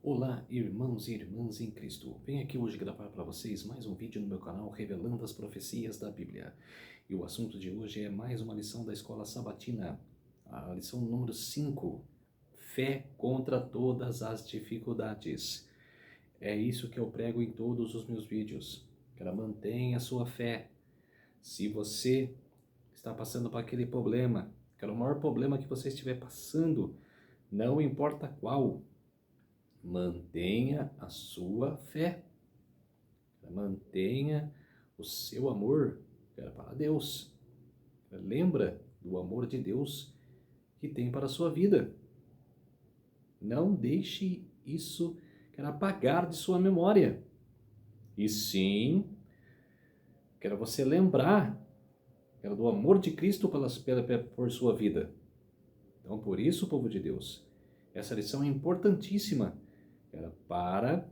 Olá, irmãos e irmãs em Cristo. Venho aqui hoje gravar para vocês mais um vídeo no meu canal revelando as profecias da Bíblia. E o assunto de hoje é mais uma lição da Escola Sabatina, a lição número 5, Fé contra todas as dificuldades. É isso que eu prego em todos os meus vídeos. Mantenha a sua fé. Se você está passando por aquele problema, o maior problema que você estiver passando, não importa qual, mantenha a sua fé, mantenha o seu amor para Deus. Lembra do amor de Deus que tem para a sua vida. Não deixe isso apagar de sua memória. E sim, quero você lembrar do amor de Cristo por sua vida. Então, por isso, povo de Deus, essa lição é importantíssima para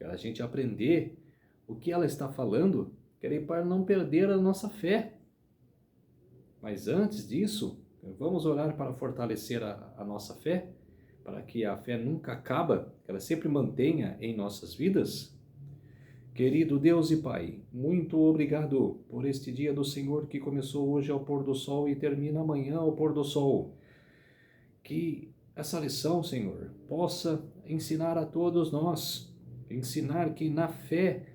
a gente aprender o que ela está falando, para não perder a nossa fé. Mas antes disso, vamos orar para fortalecer a nossa fé, para que a fé nunca acaba, que ela sempre mantenha em nossas vidas. Querido Deus e Pai, muito obrigado por este dia do Senhor que começou hoje ao pôr do sol e termina amanhã ao pôr do sol. Que essa lição, Senhor, possa ensinar a todos nós, ensinar que na fé,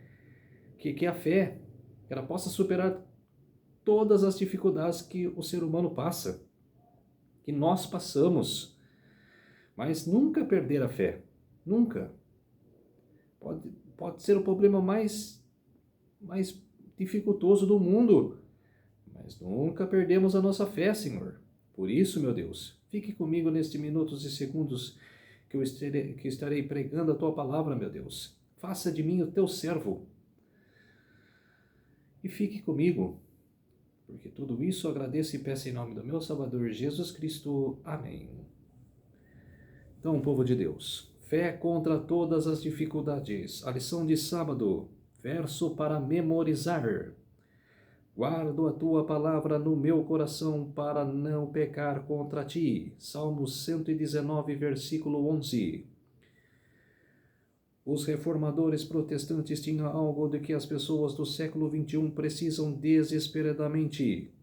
que a fé, ela possa superar todas as dificuldades que o ser humano passa, que nós passamos, mas nunca perder a fé, nunca. Pode ser o problema mais dificultoso do mundo, mas nunca perdemos a nossa fé, Senhor. Por isso, meu Deus, fique comigo nestes minutos e segundos que estarei pregando a Tua palavra, meu Deus. Faça de mim o Teu servo. E fique comigo, porque tudo isso eu agradeço e peço em nome do meu Salvador Jesus Cristo. Amém. Então, povo de Deus, fé contra todas as dificuldades. A lição de sábado, verso para memorizar. Guardo a tua palavra no meu coração para não pecar contra ti. Salmos 119, versículo 11. Os reformadores protestantes tinham algo de que as pessoas do século XXI precisam desesperadamente.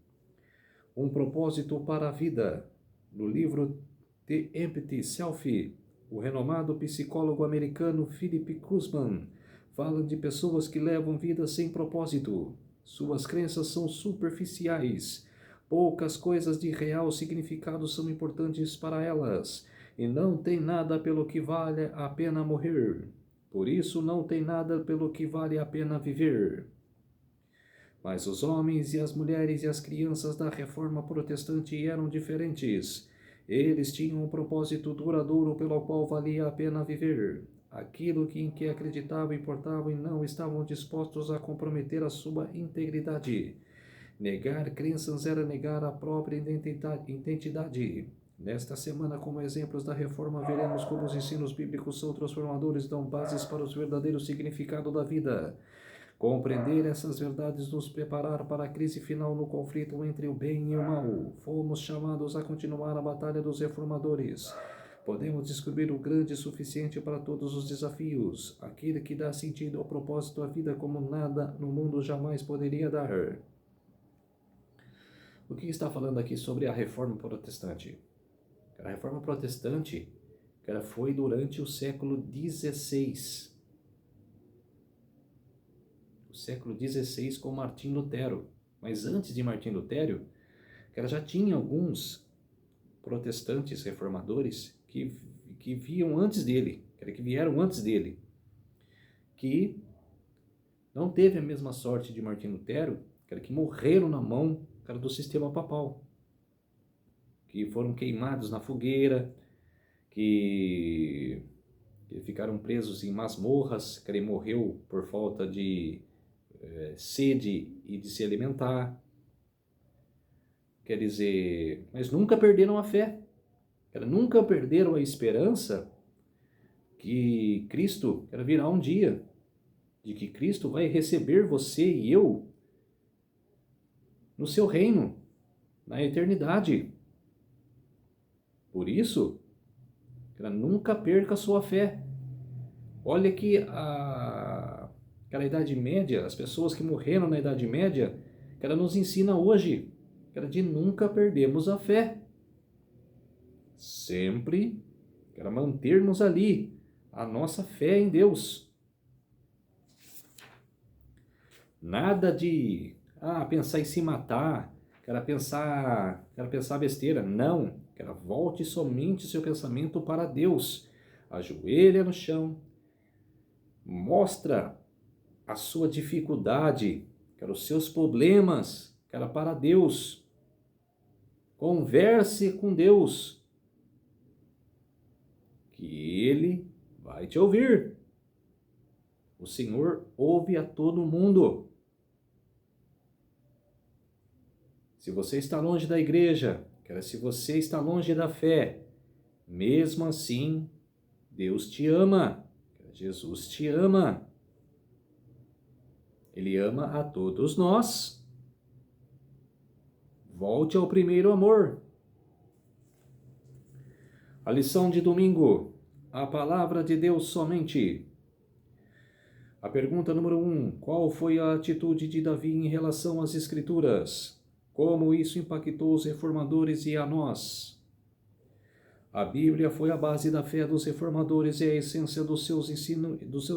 Um propósito para a vida. No livro The Empty Self, o renomado psicólogo americano Philip Kuzman fala de pessoas que levam vidas sem propósito. Suas crenças são superficiais. Poucas coisas de real significado são importantes para elas. E não tem nada pelo que vale a pena morrer. Por isso não tem nada pelo que vale a pena viver. Mas os homens e as mulheres e as crianças da reforma protestante eram diferentes. Eles tinham um propósito duradouro pelo qual valia a pena viver. Aquilo em que acreditavam importava e não estavam dispostos a comprometer a sua integridade. Negar crenças era negar a própria identidade. Nesta semana, como exemplos da reforma, veremos como os ensinos bíblicos são transformadores e dão bases para o verdadeiro significado da vida. Compreender essas verdades nos preparar para a crise final no conflito entre o bem e o mal. Fomos chamados a continuar a batalha dos reformadores. Podemos descobrir o grande e suficiente para todos os desafios, aquele que dá sentido ao propósito da vida como nada no mundo jamais poderia dar. O que está falando aqui sobre a reforma protestante? A reforma protestante foi durante o século XVI. O século XVI com Martim Lutero. Mas antes de Martim Lutero, já tinha alguns protestantes reformadores que viam antes dele, que vieram antes dele, que não teve a mesma sorte de Martim Lutero, que morreram na mão do sistema papal, que foram queimados na fogueira, que ficaram presos em masmorras, que ele morreu por falta de sede e de se alimentar. Quer dizer, mas nunca perderam a fé, nunca perderam a esperança que Cristo virá um dia, de que Cristo vai receber você e eu no seu reino, na eternidade. Por isso, nunca perca a sua fé. Olha que aquela Idade Média, as pessoas que morreram na Idade Média, que ela nos ensina hoje, que era de nunca perdermos a fé. Sempre que era mantermos ali a nossa fé em Deus. Nada de pensar em se matar, quero pensar besteira. Não, volte somente seu pensamento para Deus. Ajoelha no chão, mostra a sua dificuldade, os seus problemas, para Deus. Converse com Deus, que Ele vai te ouvir. O Senhor ouve a todo mundo. Se você está longe da igreja, se você está longe da fé, mesmo assim, Deus te ama. Jesus te ama. Ele ama a todos nós. Volte ao primeiro amor. A lição de domingo. A palavra de Deus somente. A pergunta número 1. Qual foi a atitude de Davi em relação às Escrituras? Como isso impactou os reformadores e a nós? A Bíblia foi a base da fé dos reformadores e a essência dos seus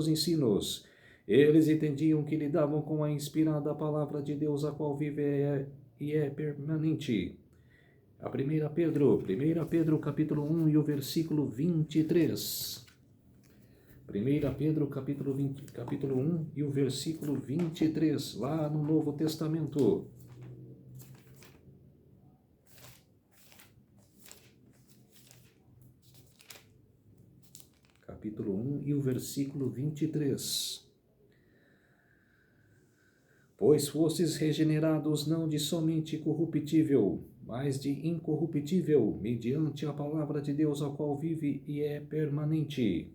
ensinos. Eles entendiam que lidavam com a inspirada palavra de Deus, a qual vive e é permanente. A 1 Pedro capítulo 1 e o versículo 23. 1 Pedro capítulo 1 e o versículo 23, lá no Novo Testamento. Capítulo 1 e o versículo 23. Pois fostes regenerados não de somente corruptível, mas de incorruptível, mediante a palavra de Deus, a qual vive e é permanente.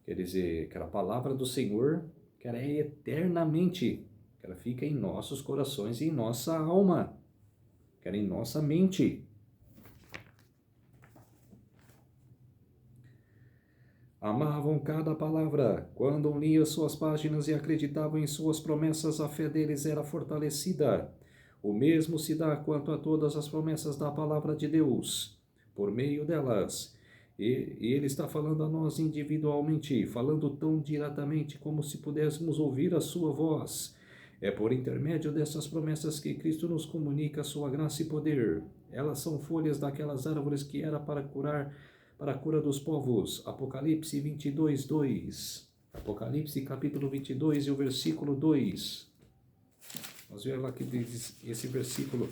Quer dizer, que a palavra do Senhor, que ela é eternamente, que ela fica em nossos corações e em nossa alma, que ela é em nossa mente. Amavam cada palavra. Quando liam suas páginas e acreditavam em suas promessas, a fé deles era fortalecida. O mesmo se dá quanto a todas as promessas da palavra de Deus, por meio delas. E ele está falando a nós individualmente, falando tão diretamente como se pudéssemos ouvir a sua voz. É por intermédio dessas promessas que Cristo nos comunica sua graça e poder. Elas são folhas daquelas árvores que era para a cura dos povos. Apocalipse 22, 2. Apocalipse capítulo 22 e o versículo 2. Nós vemos lá que diz esse versículo,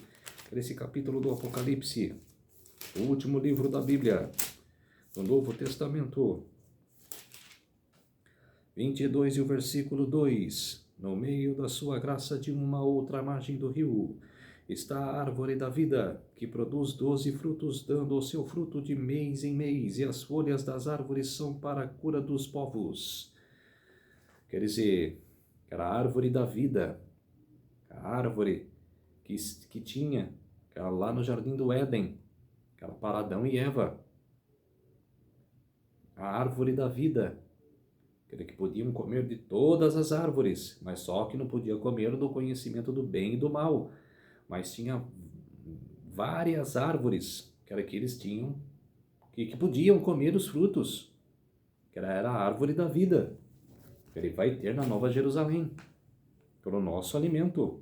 esse capítulo do Apocalipse, o último livro da Bíblia, do Novo Testamento. 22 e o versículo 2. No meio da sua graça, de uma outra margem do rio, está a árvore da vida, que produz 12 frutos, dando o seu fruto de mês em mês, e as folhas das árvores são para a cura dos povos. Quer dizer, era a árvore da vida, a árvore que tinha lá no Jardim do Éden, aquela para Adão e Eva. A árvore da vida, que podiam comer de todas as árvores, mas só que não podiam comer do conhecimento do bem e do mal. Mas tinha várias árvores que eles tinham, que podiam comer os frutos, que era a árvore da vida, que ele vai ter na Nova Jerusalém, pelo nosso alimento.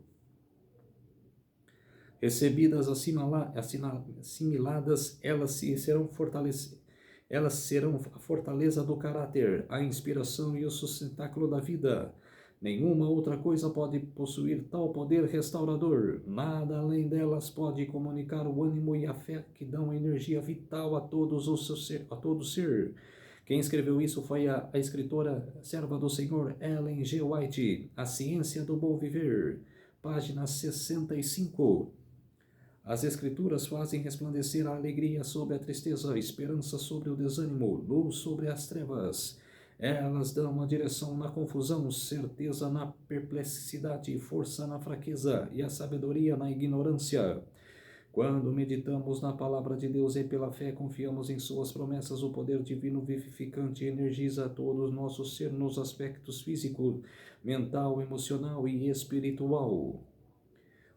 Recebidas assimiladas, elas serão a fortaleza do caráter, a inspiração e o sustentáculo da vida. Nenhuma outra coisa pode possuir tal poder restaurador. Nada além delas pode comunicar o ânimo e a fé que dão energia vital a todo ser. Quem escreveu isso foi a escritora serva do Senhor Ellen G. White, A Ciência do Bom Viver, página 65. As Escrituras fazem resplandecer a alegria sobre a tristeza, a esperança sobre o desânimo, luz sobre as trevas. Elas dão a direção na confusão, certeza na perplexidade, força na fraqueza e a sabedoria na ignorância. Quando meditamos na palavra de Deus e pela fé confiamos em suas promessas, o poder divino vivificante energiza todo o nosso ser nos aspectos físico, mental, emocional e espiritual.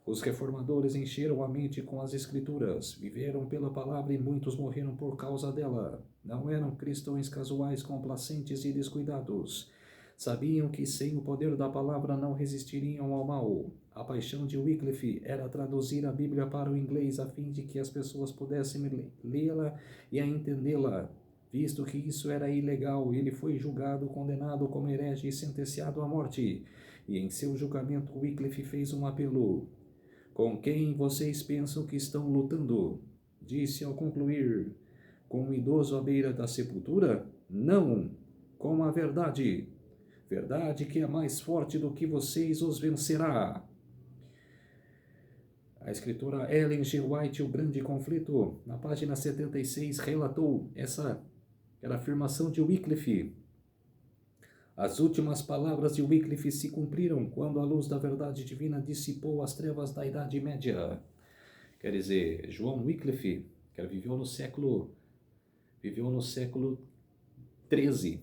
Os reformadores encheram a mente com as Escrituras, viveram pela palavra e muitos morreram por causa dela. Não eram cristãos casuais, complacentes e descuidados. Sabiam que sem o poder da palavra não resistiriam ao mal. A paixão de Wycliffe era traduzir a Bíblia para o inglês a fim de que as pessoas pudessem lê-la e a entendê-la. Visto que isso era ilegal, ele foi julgado, condenado como herege e sentenciado à morte. E em seu julgamento, Wycliffe fez um apelo. Com quem vocês pensam que estão lutando? Disse ao concluir. Com o idoso à beira da sepultura? Não, com a verdade. Verdade que é mais forte do que vocês os vencerá. A escritora Ellen G. White, O Grande Conflito, na página 76, relatou essa afirmação de Wycliffe. As últimas palavras de Wycliffe se cumpriram quando a luz da verdade divina dissipou as trevas da Idade Média. Quer dizer, João Wycliffe, que viveu no século XIII,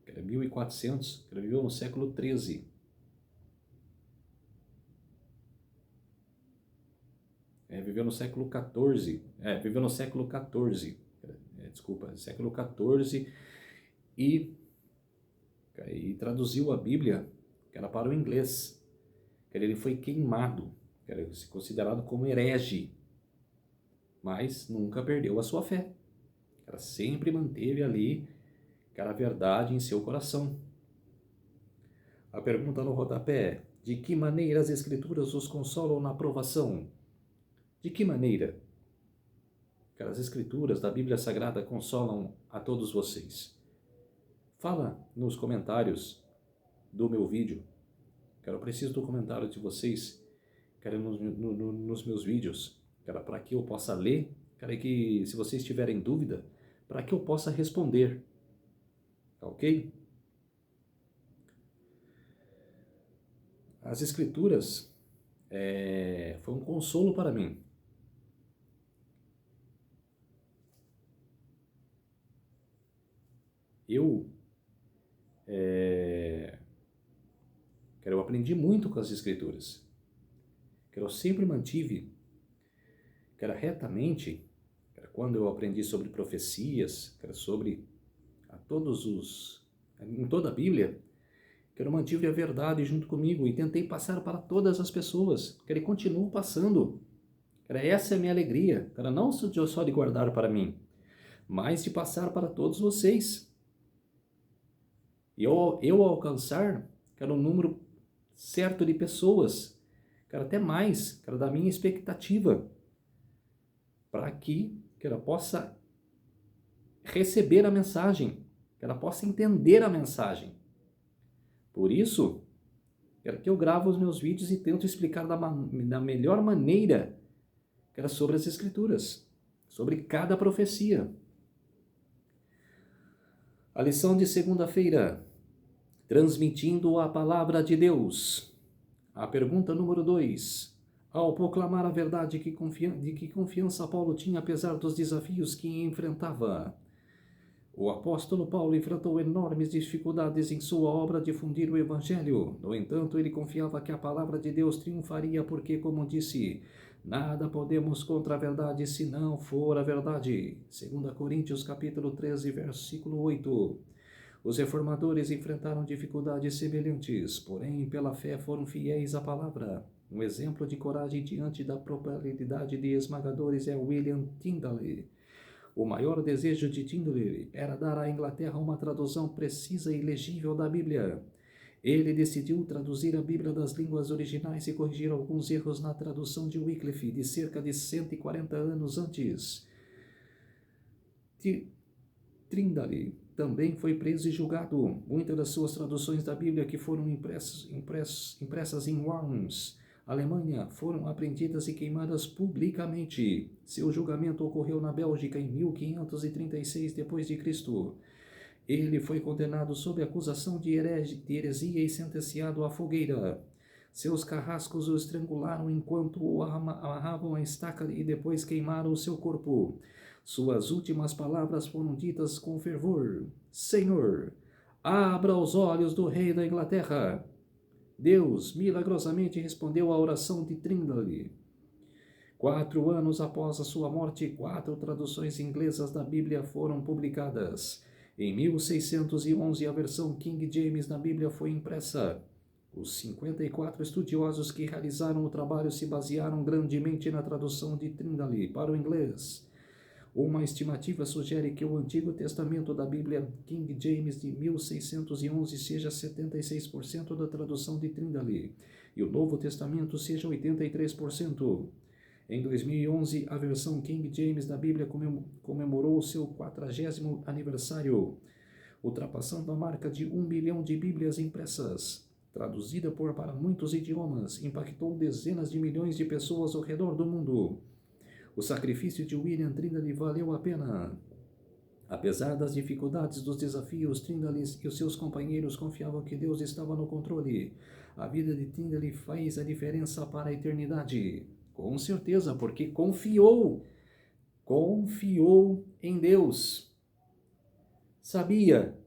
que era 1400, que viveu no século XIII. Viveu no século XIV, século XIV, e traduziu a Bíblia, que era para o inglês. Ele foi queimado, que era considerado como herege, mas nunca perdeu a sua fé. Ela sempre manteve ali a verdade em seu coração. A pergunta no rodapé: de que maneira as Escrituras os consolam na provação? De que maneira? As Escrituras da Bíblia Sagrada consolam a todos vocês. Fala nos comentários do meu vídeo. Eu preciso do comentário de vocês, nos meus vídeos, para que eu possa ler, que se vocês tiverem dúvida, para que eu possa responder. Ok? As Escrituras foi um consolo para mim. Eu aprendi muito com as Escrituras. Eu sempre mantive, retamente, quando eu aprendi sobre profecias, sobre em toda a Bíblia, eu mantive a verdade junto comigo e tentei passar para todas as pessoas, ele continua passando. Essa é a minha alegria, não só de guardar para mim, mas de passar para todos vocês. E eu alcançar, um número certo de pessoas, até mais, da minha expectativa, para que ela possa receber a mensagem, que ela possa entender a mensagem. Por isso, que eu gravo os meus vídeos e tento explicar da melhor maneira sobre as Escrituras, sobre cada profecia. A lição de segunda-feira, transmitindo a palavra de Deus. A pergunta número 2. Ao proclamar a verdade, de que confiança Paulo tinha apesar dos desafios que enfrentava? O apóstolo Paulo enfrentou enormes dificuldades em sua obra de difundir o Evangelho. No entanto, ele confiava que a palavra de Deus triunfaria porque, como disse, nada podemos contra a verdade se não for a verdade. 2 Coríntios capítulo 13, versículo 8. Os reformadores enfrentaram dificuldades semelhantes, porém, pela fé foram fiéis à palavra. Um exemplo de coragem diante da probabilidade de esmagadores é William Tyndale. O maior desejo de Tyndale era dar à Inglaterra uma tradução precisa e legível da Bíblia. Ele decidiu traduzir a Bíblia das línguas originais e corrigir alguns erros na tradução de Wycliffe de cerca de 140 anos antes. Tyndale também foi preso e julgado. Muitas das suas traduções da Bíblia que foram impressas em Worms, Alemanha, foram apreendidas e queimadas publicamente. Seu julgamento ocorreu na Bélgica em 1536 d.C. Ele foi condenado sob acusação de heresia e sentenciado à fogueira. Seus carrascos o estrangularam enquanto o amarravam à estaca e depois queimaram o seu corpo. Suas últimas palavras foram ditas com fervor: Senhor, abra os olhos do rei da Inglaterra. Deus milagrosamente respondeu à oração de Tyndale. 4 anos após a sua morte, 4 traduções inglesas da Bíblia foram publicadas. Em 1611, a versão King James da Bíblia foi impressa. Os 54 estudiosos que realizaram o trabalho se basearam grandemente na tradução de Tyndale para o inglês. Uma estimativa sugere que o Antigo Testamento da Bíblia King James de 1611 seja 76% da tradução de Tyndale e o Novo Testamento seja 83%. Em 2011, a versão King James da Bíblia comemorou seu 40º aniversário, ultrapassando a marca de 1 bilhão de Bíblias impressas. Traduzida para muitos idiomas, impactou dezenas de milhões de pessoas ao redor do mundo. O sacrifício de William Tyndale valeu a pena. Apesar das dificuldades dos desafios, Tyndale e os seus companheiros confiavam que Deus estava no controle. A vida de Tyndale fez a diferença para a eternidade. Com certeza, porque confiou em Deus. Sabia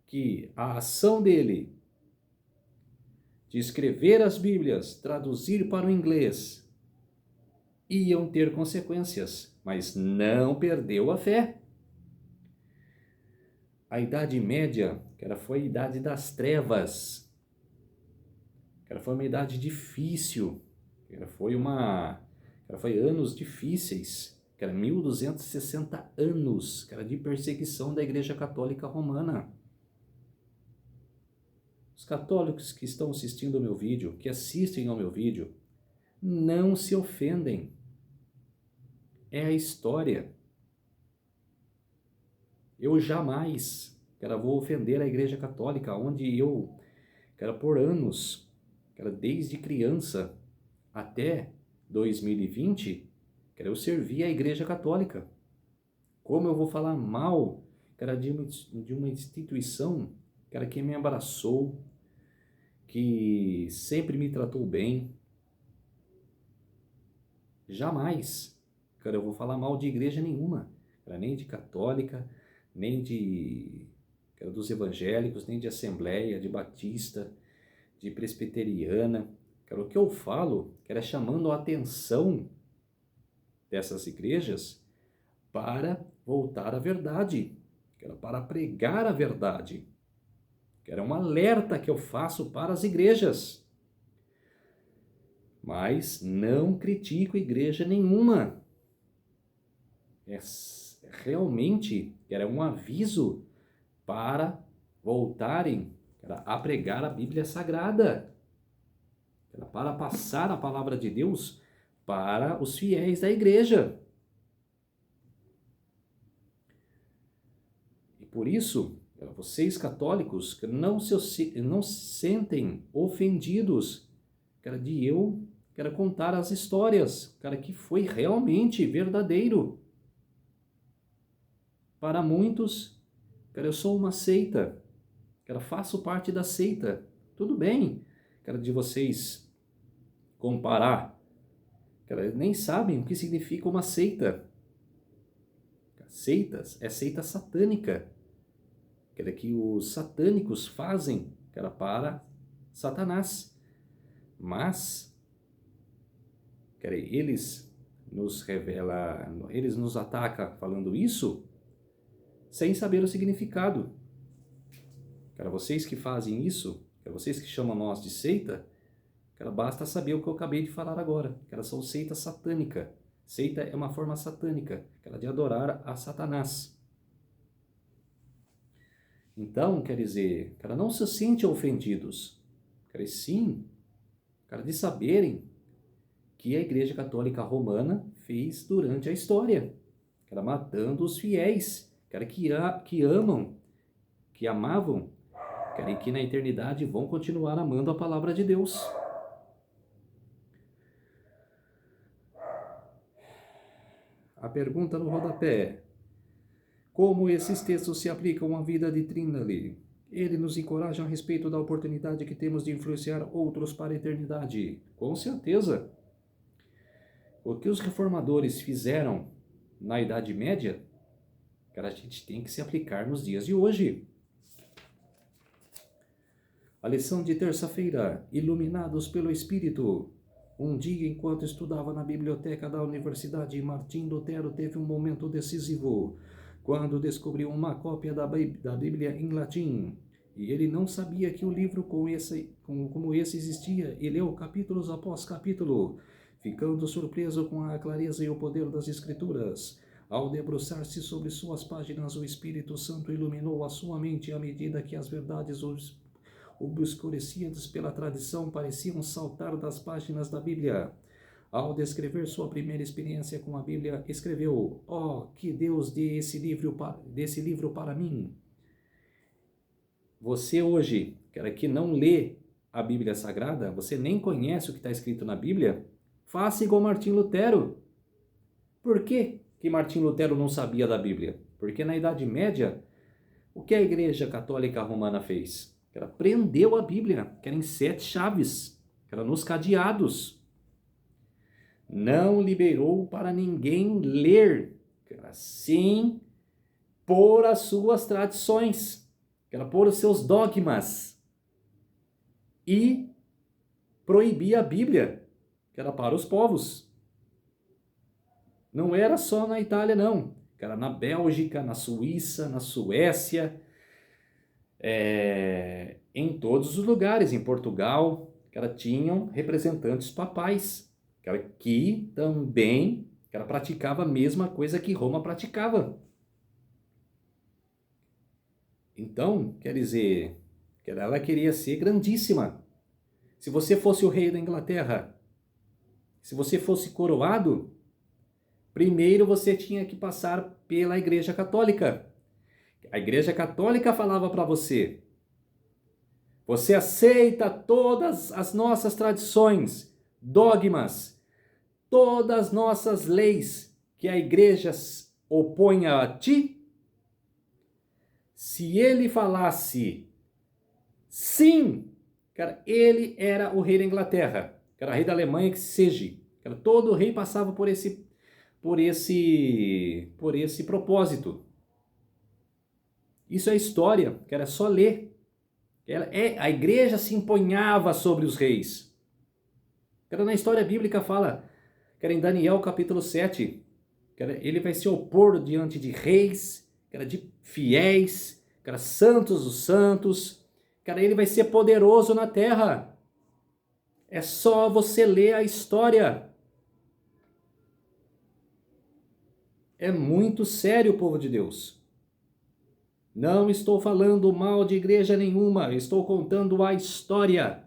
que a ação dele de escrever as Bíblias, traduzir para o inglês, iam ter consequências, mas não perdeu a fé. A Idade Média, foi a Idade das Trevas, foi uma idade difícil, foi anos difíceis, 1260 anos, de perseguição da Igreja Católica Romana. Os católicos que estão assistindo ao meu vídeo, que assistem ao meu vídeo, não se ofendem. É a história. Eu jamais, vou ofender a Igreja Católica, onde eu, por anos, desde criança até 2020, eu servi a Igreja Católica. Como eu vou falar mal, de uma instituição, que me abraçou, que sempre me tratou bem? Jamais, eu vou falar mal de igreja nenhuma, nem de católica, nem dos evangélicos, nem de assembleia, de batista, de presbiteriana. O que eu falo, é chamando a atenção dessas igrejas para voltar à verdade, para pregar a verdade. É um alerta que eu faço para as igrejas. Mas não critico igreja nenhuma. Realmente um aviso para voltarem a pregar a Bíblia Sagrada, para passar a palavra de Deus para os fiéis da igreja. E por isso, vocês católicos não se sentem ofendidos de eu contar as histórias, que foi realmente verdadeiro. Para muitos, eu sou uma seita, faço parte da seita. Tudo bem, de vocês comparar, nem sabem o que significa uma seita. Seitas é seita satânica, que os satânicos fazem, para Satanás. Mas, eles nos atacam falando isso sem saber o significado. Vocês que fazem isso, vocês que chamam nós de seita, basta saber o que eu acabei de falar agora, são seita satânica. Seita é uma forma satânica, de adorar a Satanás. Então, não se sentem ofendidos, sim, de saberem que a Igreja Católica Romana fez durante a história, matando os fiéis, que amam, que amavam, e que na eternidade vão continuar amando a palavra de Deus. A pergunta no rodapé: como esses textos se aplicam à vida de Tyndale? Ele nos encoraja a respeito da oportunidade que temos de influenciar outros para a eternidade. Com certeza. O que os reformadores fizeram na Idade Média, cara, a gente tem que se aplicar nos dias de hoje. A lição de terça-feira, iluminados pelo Espírito. Um dia, enquanto estudava na biblioteca da universidade, Martim Lutero teve um momento decisivo, quando descobriu uma cópia da Bíblia em latim. E ele não sabia que o livro como esse existia, e leu capítulos após capítulo, ficando surpreso com a clareza e o poder das Escrituras. Ao debruçar-se sobre suas páginas, o Espírito Santo iluminou a sua mente à medida que as verdades obscurecidas pela tradição pareciam saltar das páginas da Bíblia. Ao descrever sua primeira experiência com a Bíblia, escreveu: "Oh, que Deus dê desse livro para mim." Você hoje, que não lê a Bíblia Sagrada, você nem conhece o que está escrito na Bíblia, faça igual Martim Lutero. Por que Martim Lutero não sabia da Bíblia? Porque na Idade Média, o que a Igreja Católica Romana fez? Ela prendeu a Bíblia, que era em 7 chaves, que era nos cadeados. Não liberou para ninguém ler, que era sim por as suas tradições, que era por os seus dogmas. E proibia a Bíblia, que era para os povos. Não era só na Itália, não. Que era na Bélgica, na Suíça, na Suécia, em todos os lugares, em Portugal, tinham representantes papais, que também praticava a mesma coisa que Roma praticava. Então, quer dizer, ela queria ser grandíssima. Se você fosse o rei da Inglaterra, se você fosse coroado, primeiro você tinha que passar pela Igreja Católica. A Igreja Católica falava para você: você aceita todas as nossas tradições, dogmas, todas as nossas leis que a Igreja opõe a ti? Se ele falasse sim, ele era o rei da Inglaterra, era rei da Alemanha, que seja. Todo rei passava por esse propósito. Isso é história, era só ler. A igreja se empunhava sobre os reis. Na história bíblica fala, em Daniel capítulo 7, ele vai se opor diante de reis, de fiéis, santos dos santos, ele vai ser poderoso na terra. É só você ler a história. É muito sério, povo de Deus. Não estou falando mal de igreja nenhuma, estou contando a história.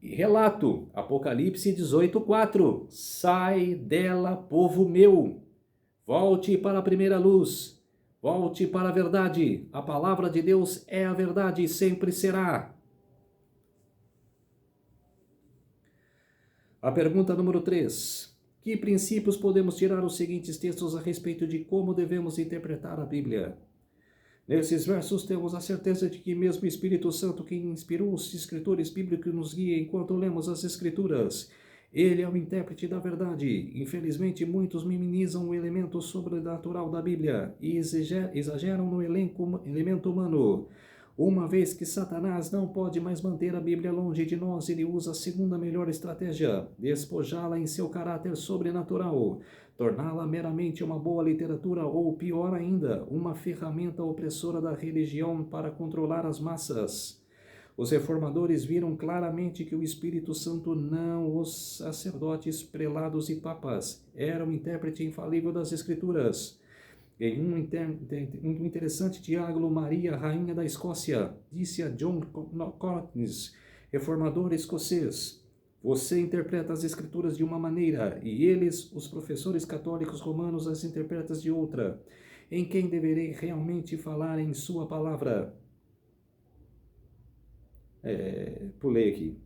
E relato, Apocalipse 18:4. Sai dela, povo meu. Volte para a primeira luz. Volte para a verdade. A palavra de Deus é a verdade e sempre será. A pergunta número 3. Que princípios podemos tirar os seguintes textos a respeito de como devemos interpretar a Bíblia? Nesses versos temos a certeza de que mesmo o Espírito Santo, que inspirou os escritores bíblicos, nos guia enquanto lemos as Escrituras. Ele é o intérprete da verdade. Infelizmente, muitos minimizam o elemento sobrenatural da Bíblia e exageram no elemento humano. Uma vez que Satanás não pode mais manter a Bíblia longe de nós, ele usa a segunda melhor estratégia: despojá-la em seu caráter sobrenatural, torná-la meramente uma boa literatura ou, pior ainda, uma ferramenta opressora da religião para controlar as massas. Os reformadores viram claramente que o Espírito Santo, não os sacerdotes, prelados e papas, era o intérprete infalível das Escrituras. Em um interessante diálogo, Maria, rainha da Escócia, disse a John Collins, reformador escocês: você interpreta as Escrituras de uma maneira e eles, os professores católicos romanos, as interpretam de outra. Em quem deverei realmente falar em sua palavra? Pulei aqui.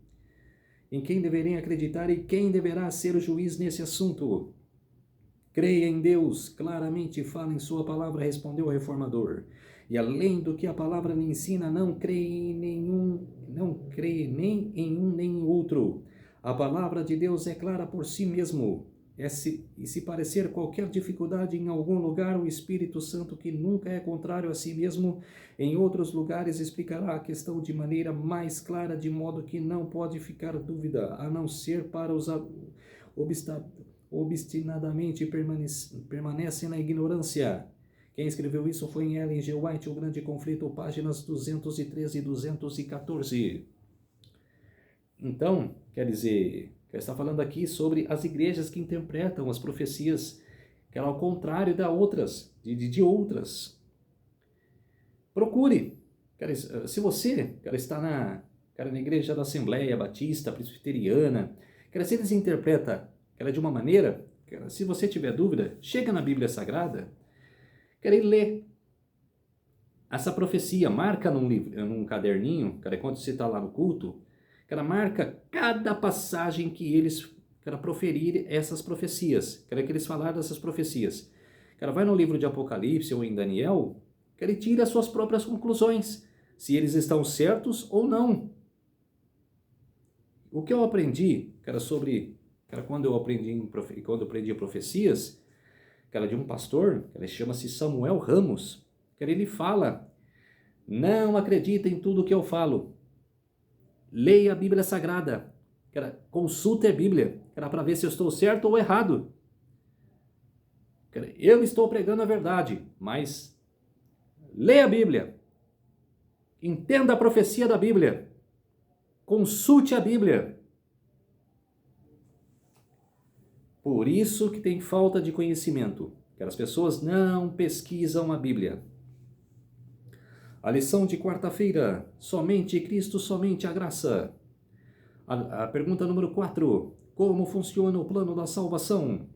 Em quem deverei acreditar e quem deverá ser o juiz nesse assunto? Creia em Deus, claramente fala em sua palavra, respondeu o reformador. E além do que a palavra lhe ensina, não creia nem em um nem em outro. A palavra de Deus é clara por si mesmo. E se parecer qualquer dificuldade em algum lugar, o Espírito Santo, que nunca é contrário a si mesmo, em outros lugares explicará a questão de maneira mais clara, de modo que não pode ficar dúvida, a não ser para os obstinadamente permanecem na ignorância. Quem escreveu isso foi em Ellen G. White, O Grande Conflito, páginas 213 e 214. Então, quer dizer, está falando aqui sobre as igrejas que interpretam as profecias, que eram ao contrário de outras. Procure. Se você está na igreja da Assembleia Batista, Presbiteriana, se eles interpretam de uma maneira, se você tiver dúvida, chega na Bíblia Sagrada, e lê essa profecia, marca num caderninho, quando você está lá no culto, marca cada passagem que eles proferirem essas profecias, que eles falaram dessas profecias. Vai no livro de Apocalipse ou em Daniel, e tira as suas próprias conclusões, se eles estão certos ou não. O que eu aprendi, quando eu aprendi profecias, de um pastor, chama-se Samuel Ramos, ele fala: não acredita em tudo que eu falo, leia a Bíblia Sagrada, consulte a Bíblia, para ver se eu estou certo ou errado. Eu estou pregando a verdade, mas leia a Bíblia, entenda a profecia da Bíblia, consulte a Bíblia. Por isso que tem falta de conhecimento, as pessoas não pesquisam a Bíblia. A lição de quarta-feira, somente Cristo, somente a graça. A pergunta número 4, como funciona o plano da salvação?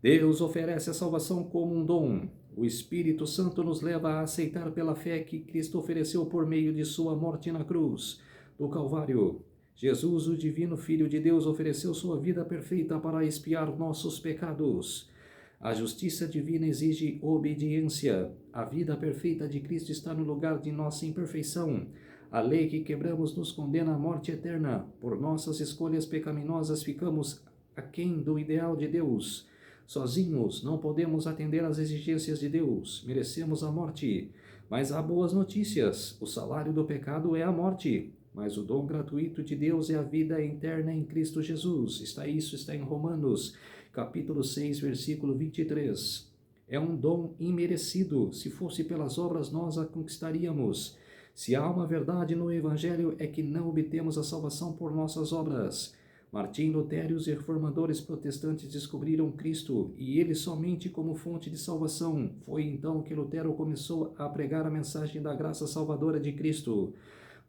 Deus oferece a salvação como um dom. O Espírito Santo nos leva a aceitar pela fé que Cristo ofereceu por meio de sua morte na cruz do Calvário. Jesus, o divino Filho de Deus, ofereceu sua vida perfeita para expiar nossos pecados. A justiça divina exige obediência. A vida perfeita de Cristo está no lugar de nossa imperfeição. A lei que quebramos nos condena à morte eterna. Por nossas escolhas pecaminosas ficamos aquém do ideal de Deus. Sozinhos não podemos atender às exigências de Deus. Merecemos a morte. Mas há boas notícias. O salário do pecado é a morte. Mas o dom gratuito de Deus é a vida eterna em Cristo Jesus. Isso está em Romanos, capítulo 6, versículo 23. É um dom imerecido. Se fosse pelas obras, nós a conquistaríamos. Se há uma verdade no Evangelho, é que não obtemos a salvação por nossas obras. Martim Lutero e os reformadores protestantes descobriram Cristo, e ele somente como fonte de salvação. Foi então que Lutero começou a pregar a mensagem da graça salvadora de Cristo.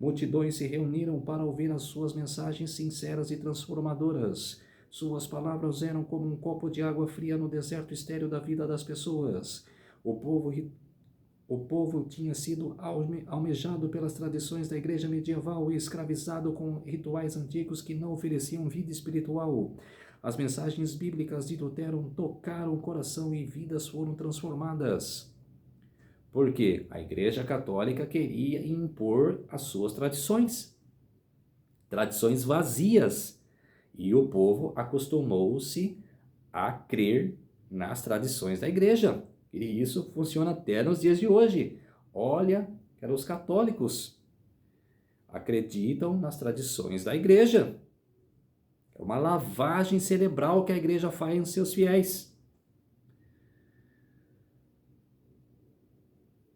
Multidões se reuniram para ouvir as suas mensagens sinceras e transformadoras. Suas palavras eram como um copo de água fria no deserto estéril da vida das pessoas. O povo tinha sido almejado pelas tradições da igreja medieval e escravizado com rituais antigos que não ofereciam vida espiritual. As mensagens bíblicas de Lutero tocaram o coração e vidas foram transformadas. Porque a Igreja Católica queria impor as suas tradições vazias, e o povo acostumou-se a crer nas tradições da Igreja, e isso funciona até nos dias de hoje. Olha, os católicos acreditam nas tradições da Igreja. É uma lavagem cerebral que a Igreja faz em seus fiéis.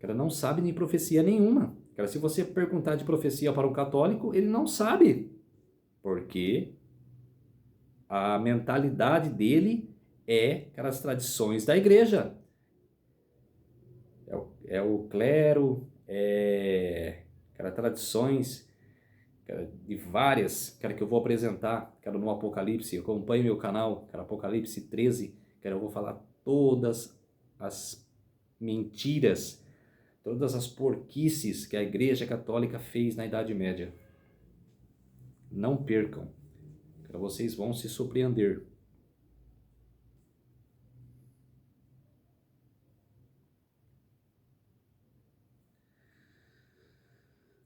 Ela não sabe nem profecia nenhuma. Se você perguntar de profecia para um católico, ele não sabe. Porque a mentalidade dele é as tradições da igreja. É o clero, tradições de várias, que eu vou apresentar, no Apocalipse. Acompanhe meu canal, Apocalipse 13, eu vou falar todas as mentiras, todas as porquices que a Igreja Católica fez na Idade Média. Não percam, vocês vão se surpreender.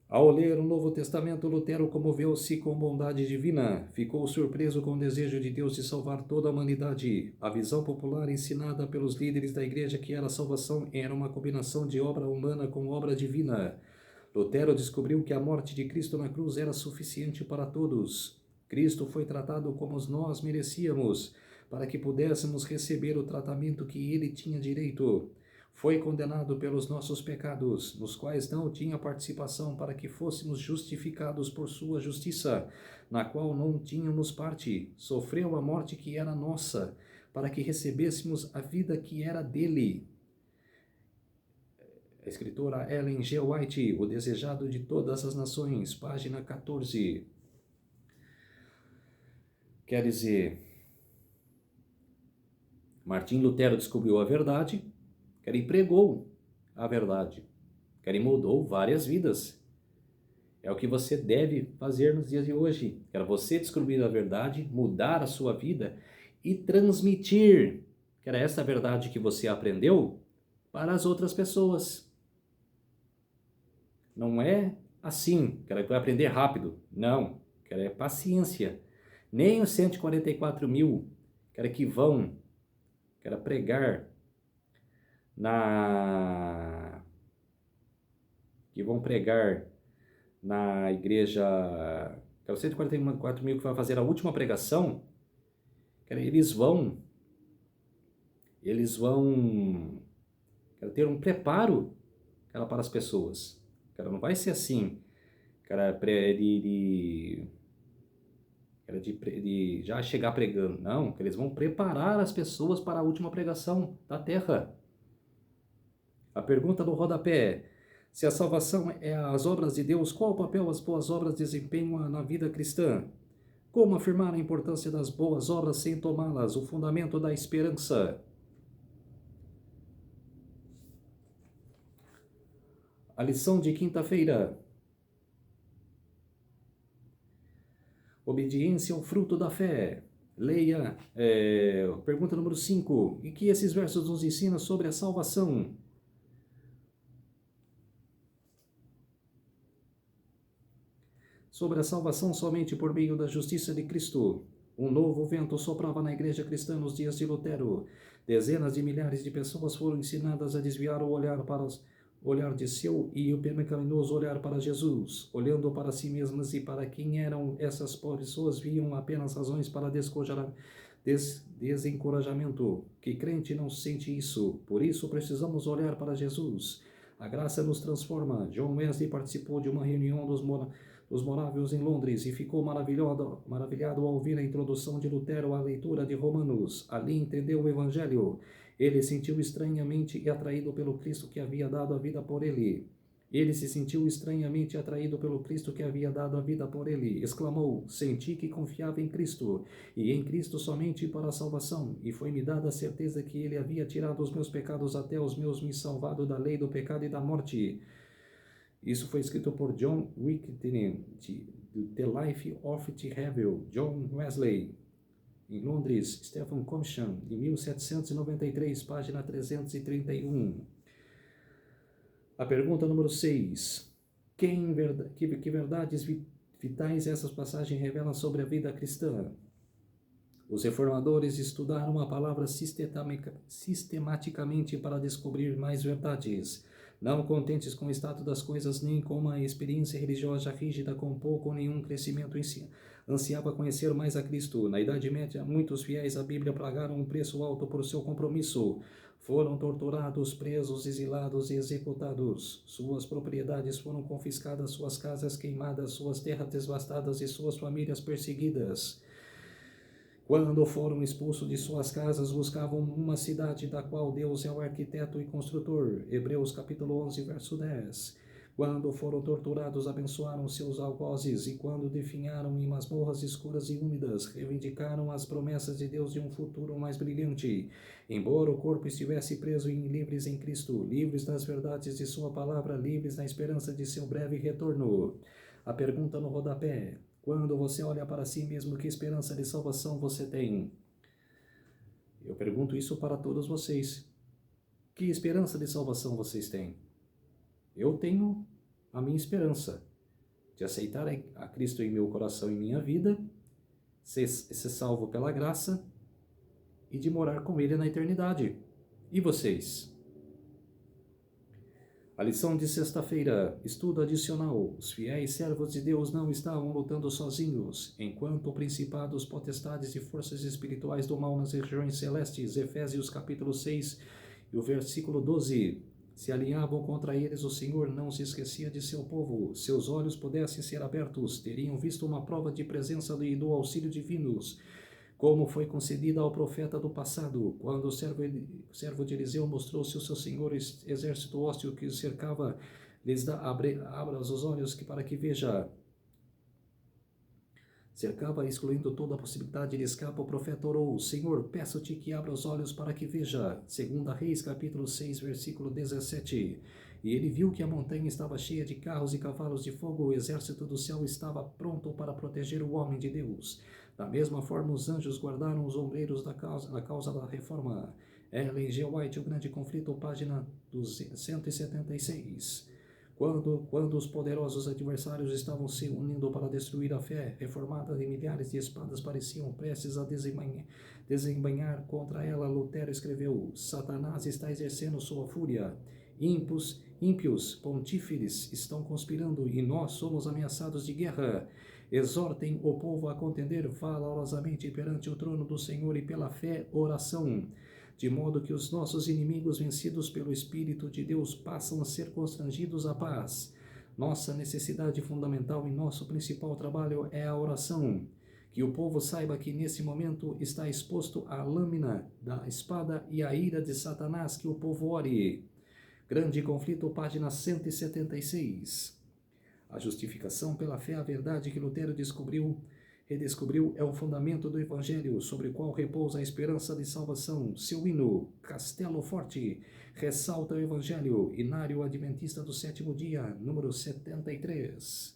Ao ler o Novo Testamento, Lutero comoveu-se com bondade divina. Ficou surpreso com o desejo de Deus de salvar toda a humanidade. A visão popular ensinada pelos líderes da igreja que a salvação era uma combinação de obra humana com obra divina. Lutero descobriu que a morte de Cristo na cruz era suficiente para todos. Cristo foi tratado como nós merecíamos, para que pudéssemos receber o tratamento que ele tinha direito. Foi condenado pelos nossos pecados, nos quais não tinha participação, para que fôssemos justificados por sua justiça, na qual não tínhamos parte. Sofreu a morte que era nossa, para que recebêssemos a vida que era dele. A escritora Ellen G. White, O Desejado de Todas as Nações, página 14. Quer dizer, Martim Lutero descobriu a verdade, ele pregou a verdade, ele mudou várias vidas. É o que você deve fazer nos dias de hoje. Era você descobrir a verdade, mudar a sua vida e transmitir, que era essa verdade que você aprendeu, para as outras pessoas. Não é assim, que vai aprender rápido. Não, que é paciência. Nem os 144 mil que vão pregar na igreja, que é os 144 mil que vai fazer a última pregação, eles vão ter um preparo para as pessoas. Não vai ser assim, de já chegar pregando. Não, eles vão preparar as pessoas para a última pregação da terra. A pergunta do rodapé é: se a salvação é as obras de Deus, qual o papel as boas obras desempenham na vida cristã? Como afirmar a importância das boas obras sem tomá-las, o fundamento da esperança? A lição de quinta-feira. Obediência ao fruto da fé. Leia, pergunta número 5. E que esses versos nos ensinam sobre a salvação? Sobre a salvação somente por meio da justiça de Cristo. Um novo vento soprava na igreja cristã nos dias de Lutero. Dezenas de milhares de pessoas foram ensinadas a desviar o olhar de seu e o pecaminoso olhar para Jesus. Olhando para si mesmas e para quem eram essas pessoas, viam apenas razões para desencorajamento. Que crente não sente isso? Por isso precisamos olhar para Jesus. A graça nos transforma. John Wesley participou de uma reunião dos moráveis em Londres e ficou maravilhado ao ouvir a introdução de Lutero à leitura de Romanos. Ali entendeu o Evangelho. Ele sentiu estranhamente e atraído pelo Cristo que havia dado a vida por ele. Ele se sentiu estranhamente atraído pelo Cristo que havia dado a vida por ele. Exclamou: senti que confiava em Cristo, e em Cristo somente para a salvação, e foi-me dada a certeza que ele havia tirado os meus pecados até os meus, me salvado da lei do pecado e da morte. Isso foi escrito por John Wycliffe, The Life of the Rebel, John Wesley, em Londres, Stephen Commission, em 1793, página 331. A pergunta número 6. Que verdades vitais essas passagens revelam sobre a vida cristã? Os reformadores estudaram a palavra sistematicamente para descobrir mais verdades. Não contentes com o estado das coisas, nem com uma experiência religiosa rígida com pouco ou nenhum crescimento em si, ansiava conhecer mais a Cristo. Na Idade Média, muitos fiéis à Bíblia pagaram um preço alto por seu compromisso. Foram torturados, presos, exilados e executados. Suas propriedades foram confiscadas, suas casas queimadas, suas terras devastadas e suas famílias perseguidas. Quando foram expulsos de suas casas, buscavam uma cidade da qual Deus é o arquiteto e construtor. Hebreus capítulo 11, verso 10. Quando foram torturados, abençoaram seus algozes, e quando definharam em masmorras escuras e úmidas, reivindicaram as promessas de Deus de um futuro mais brilhante. Embora o corpo estivesse preso e livres em Cristo, livres das verdades de sua palavra, livres na esperança de seu breve retorno. A pergunta no rodapé: quando você olha para si mesmo, que esperança de salvação você tem? Eu pergunto isso para todos vocês. Que esperança de salvação vocês têm? Eu tenho a minha esperança. de aceitar a Cristo em meu coração e minha vida, ser salvo pela graça e de morar com Ele na eternidade. E vocês? A lição de sexta-feira, estudo adicional. Os fiéis servos de Deus não estavam lutando sozinhos, enquanto principados, potestades e forças espirituais do mal nas regiões celestes, Efésios capítulo 6 e o versículo 12, se alinhavam contra eles. O Senhor não se esquecia de seu povo. Seus olhos pudessem ser abertos, teriam visto uma prova de presença e do auxílio divinos, como foi concedida ao profeta do passado, quando o servo de Eliseu mostrou-se o seu senhor exército hóstil que o cercava, lhes abra os olhos para que veja. Cercava, excluindo toda a possibilidade de escape. O profeta orou: Senhor, peço-te que abra os olhos para que veja. 2 Reis, capítulo 6, versículo 17. E ele viu que a montanha estava cheia de carros e cavalos de fogo. O exército do céu estava pronto para proteger o homem de Deus. Da mesma forma, os anjos guardaram os ombreiros da causa da reforma. Ellen G. White, O Grande Conflito, página 176. Quando os poderosos adversários estavam se unindo para destruir a fé reformada de milhares de espadas pareciam prestes a desembainhar contra ela, Lutero escreveu: Satanás está exercendo sua fúria. Ímpios pontífices estão conspirando e nós somos ameaçados de guerra. Exortem o povo a contender valorosamente perante o trono do Senhor e pela fé, oração, de modo que os nossos inimigos, vencidos pelo Espírito de Deus, passam a ser constrangidos à paz. Nossa necessidade fundamental e nosso principal trabalho é a oração. Que o povo saiba que nesse momento está exposto à lâmina da espada e à ira de Satanás. Que o povo ore. Grande Conflito, página 176. A justificação pela fé, a verdade que Lutero redescobriu, é o fundamento do Evangelho, sobre o qual repousa a esperança de salvação. Seu hino, Castelo Forte, ressalta o Evangelho, Inário Adventista do Sétimo Dia, número 73.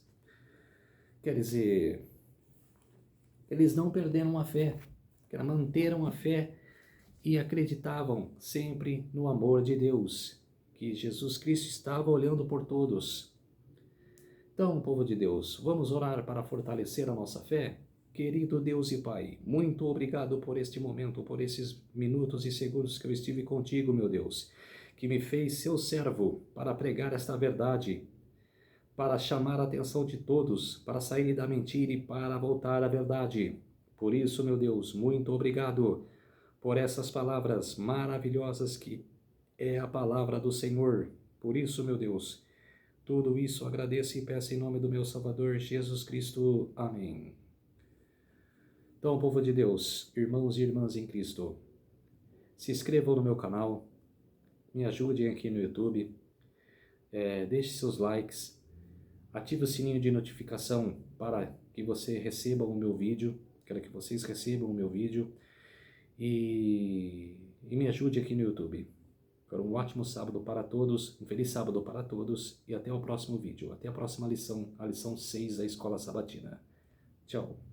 Quer dizer, eles não perderam a fé, manteram a fé e acreditavam sempre no amor de Deus, que Jesus Cristo estava olhando por todos. Então, povo de Deus, vamos orar para fortalecer a nossa fé? Querido Deus e Pai, muito obrigado por este momento, por esses minutos e segundos que eu estive contigo, meu Deus, que me fez seu servo para pregar esta verdade, para chamar a atenção de todos, para sair da mentira e para voltar à verdade. Por isso, meu Deus, muito obrigado por essas palavras maravilhosas que é a palavra do Senhor. Por isso, meu Deus, tudo isso agradeço e peço em nome do meu Salvador Jesus Cristo. Amém. Então, povo de Deus, irmãos e irmãs em Cristo, se inscrevam no meu canal, me ajudem aqui no YouTube, deixe seus likes, ative o sininho de notificação para que você receba o meu vídeo, quero que vocês recebam o meu vídeo e me ajude aqui no YouTube. Um ótimo sábado para todos, um feliz sábado para todos e até o próximo vídeo, até a próxima lição, a lição 6 da Escola Sabatina. Tchau!